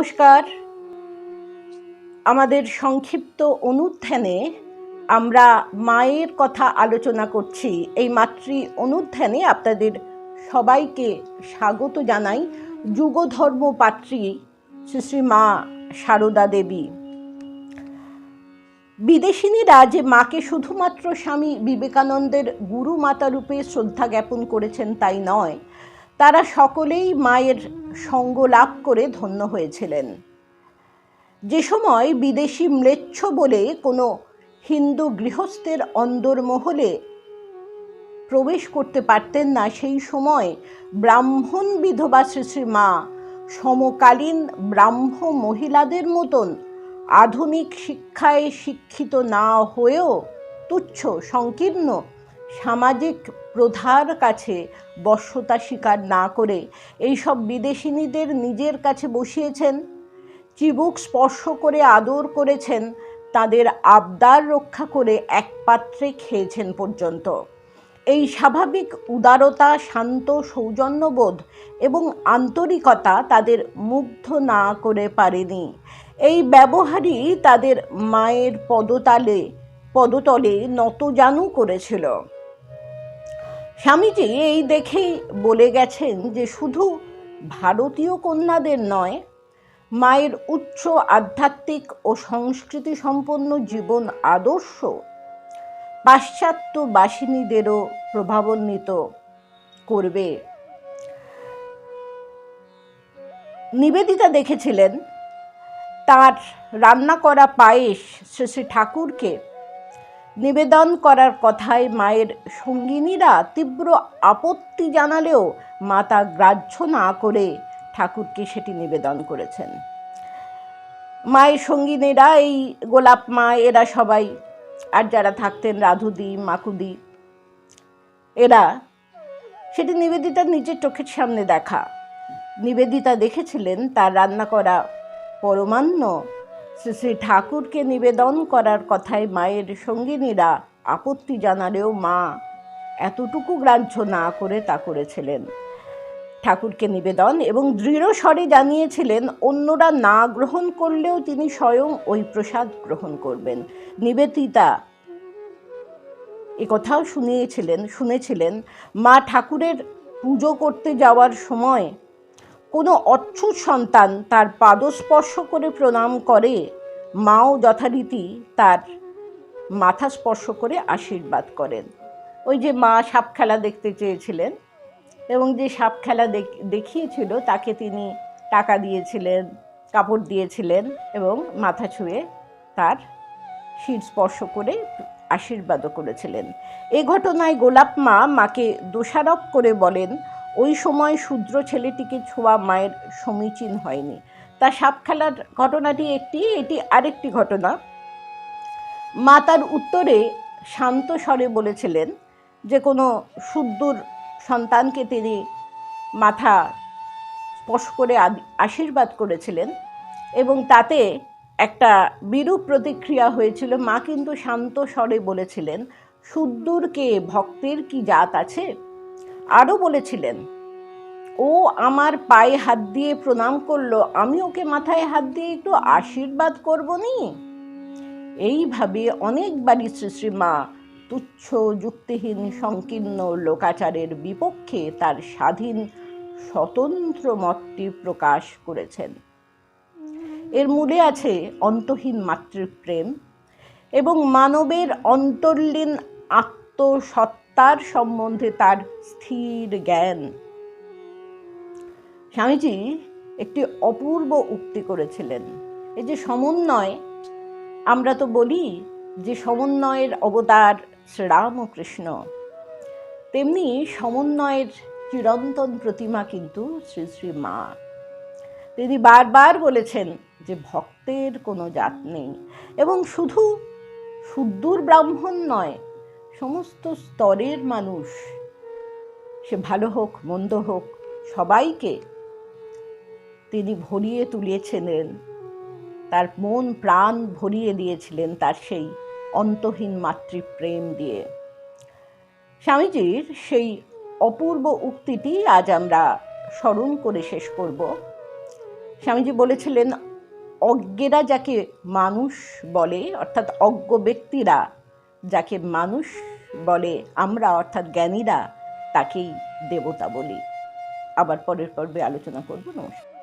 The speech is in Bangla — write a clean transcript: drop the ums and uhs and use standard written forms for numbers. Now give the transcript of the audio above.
নমস্কার। আমাদের সংক্ষিপ্ত অনুধ্যানে আমরা মায়ের কথা আলোচনা করছি। এই মাতৃ অনুধ্যানে আপনাদের সবাইকে স্বাগত জানাই। যুগধর্ম পাত্রী শ্রী শ্রী মা সারদা দেবী। বিদেশিনীরা যে মাকে শুধুমাত্র স্বামী বিবেকানন্দের গুরু মাতা রূপে শ্রদ্ধা জ্ঞাপন করেছেন তাই নয়, তারা সকলেই মায়ের সঙ্গ লাভ করে ধন্য হয়েছিলেন। যে সময় বিদেশি ম্লেচ্ছ বলে কোনো হিন্দু গৃহস্থের অন্দরমহলে প্রবেশ করতে পারতেন না, সেই সময় ব্রাহ্মণ বিধবা শ্রী শ্রী মা সমকালীন ব্রাহ্ম মহিলাদের মতন আধুনিক শিক্ষায় শিক্ষিত না হয়েও তুচ্ছ সংকীর্ণ সামাজিক প্রথার কাছে বশ্যতা স্বীকার না করে এইসব বিদেশিনীদের নিজের কাছে বসিয়েছেন, চিবুক স্পর্শ করে আদর করেছেন, তাদের আবদার রক্ষা করে এক পাত্রে খেয়েছেন পর্যন্ত। এই স্বাভাবিক উদারতা, শান্ত সৌজন্যবোধ এবং আন্তরিকতা তাদের মুগ্ধ না করে পারেনি। এই ব্যবহারই তাদের মায়ের পদতলে নতজানু করেছিল। স্বামীজি এই দেখেই বলে গেছেন যে শুধু ভারতীয় কন্যাদের নয়, মায়ের উচ্চ আধ্যাত্মিক ও সংস্কৃতি সম্পন্ন জীবন আদর্শ পাশ্চাত্য বাসিনীদেরও প্রভাবান্বিত করবে। নিবেদিতা দেখেছিলেন তার রান্না করা পায়েস শ্রী শ্রী ঠাকুরকে নিবেদন করার কথায় মায়ের সঙ্গিনীরা তীব্র আপত্তি জানালেও মা তা গ্রাহ্য না করে ঠাকুরকে সেটি নিবেদন করেছেন। মায়ের সঙ্গিনীরা এই গোলাপ মা, এরা সবাই, আর যারা থাকতেন রাধুদি, মাকুদি, এরা সেটি নিবেদিতার নিজের চোখের সামনে দেখা। নিবেদিতা দেখেছিলেন তার রান্না করা পরমান্ন শ্রী শ্রী ঠাকুরকে নিবেদন করার কথায় মায়ের সঙ্গিনীরা আপত্তি জানালেও মা এতটুকু গ্রাহ্য না করে তা করেছিলেন ঠাকুরকে নিবেদন, এবং দৃঢ় স্বরে জানিয়েছিলেন অন্যরা না গ্রহণ করলেও তিনি স্বয়ং ওই প্রসাদ গ্রহণ করবেন। নিবেদিতা একথাও শুনেছিলেন মা ঠাকুরের পুজো করতে যাওয়ার সময় কোনো অচ্ছুত সন্তান তার পাদস্পর্শ করে প্রণাম করে, মাও যথারীতি তার মাথা স্পর্শ করে আশীর্বাদ করেন। ওই যে মা সাপ খেলা দেখতে চেয়েছিলেন এবং যে সাপ খেলা দেখিয়েছিল তাকে তিনি টাকা দিয়েছিলেন, কাপড় দিয়েছিলেন এবং মাথা ছুঁয়ে তার শির স্পর্শ করে আশীর্বাদও করেছিলেন। এ ঘটনায় গোলাপ মা মাকে দোষারোপ করে বলেন, ওই সময় শূদ্র ছেলেটিকে ছোঁয়া মায়ের সমীচীন হয়নি। তা সাপ খেলার ঘটনাটি এটি আরেকটি ঘটনা। মা তার উত্তরে শান্ত স্বরে বলেছিলেন যে কোনো সুদূর সন্তানকে তিনি মাথা স্পর্শ করে আশীর্বাদ করেছিলেন এবং তাতে একটা বিরূপ প্রতিক্রিয়া হয়েছিল। মা কিন্তু শান্ত স্বরে বলেছিলেন, সুদূরকে ভক্তের কি জাত আছে? আরও বলেছিলেন, ও আমার পায়ে হাত দিয়ে প্রণাম করলো, আমি ওকে মাথায় হাত দিয়ে একটু আশীর্বাদ করব নি? এইভাবে অনেকবারই শ্রী শ্রী মা তুচ্ছ যুক্তিহীন সংকীর্ণ লোকাচারের বিপক্ষে তার স্বাধীন স্বতন্ত্র মতটি প্রকাশ করেছেন। এর মূলে আছে অন্তহীন মাতৃপ্রেম এবং মানবের অন্তর্লীন আত্মসত্তার সম্বন্ধে তার স্থির জ্ঞান। স্বামীজি একটি অপূর্ব উক্তি করেছিলেন। এই যে সমন্বয়, আমরা তো বলি যে সমন্বয়ের অবতার শ্রীরামকৃষ্ণ, তেমনি সমন্বয়ের চিরন্তন প্রতিমা কিন্তু শ্রী শ্রী মা। তিনি বারবার বলেছেন যে ভক্তের কোনো জাত নেই, এবং শুধু সুদূর ব্রাহ্মণ নয়, সমস্ত স্তরের মানুষ, সে ভালো হোক মন্দ হোক, সবাইকে তিনি ভরিয়ে তুলেছিলেন, তার মন প্রাণ ভরিয়ে দিয়েছিলেন তার সেই অন্তহীন মাতৃপ্রেম দিয়ে। স্বামীজির সেই অপূর্ব উক্তিটি আজ আমরা স্মরণ করে শেষ করব। স্বামীজি বলেছিলেন, অজ্ঞেরা যাকে মানুষ বলে, অর্থাৎ অজ্ঞ ব্যক্তিরা যাকে মানুষ বলে, আমরা অর্থাৎ জ্ঞানীরা তাকেই দেবতা বলি। আবার পরের পর্বে আলোচনা করব। নমস্কার।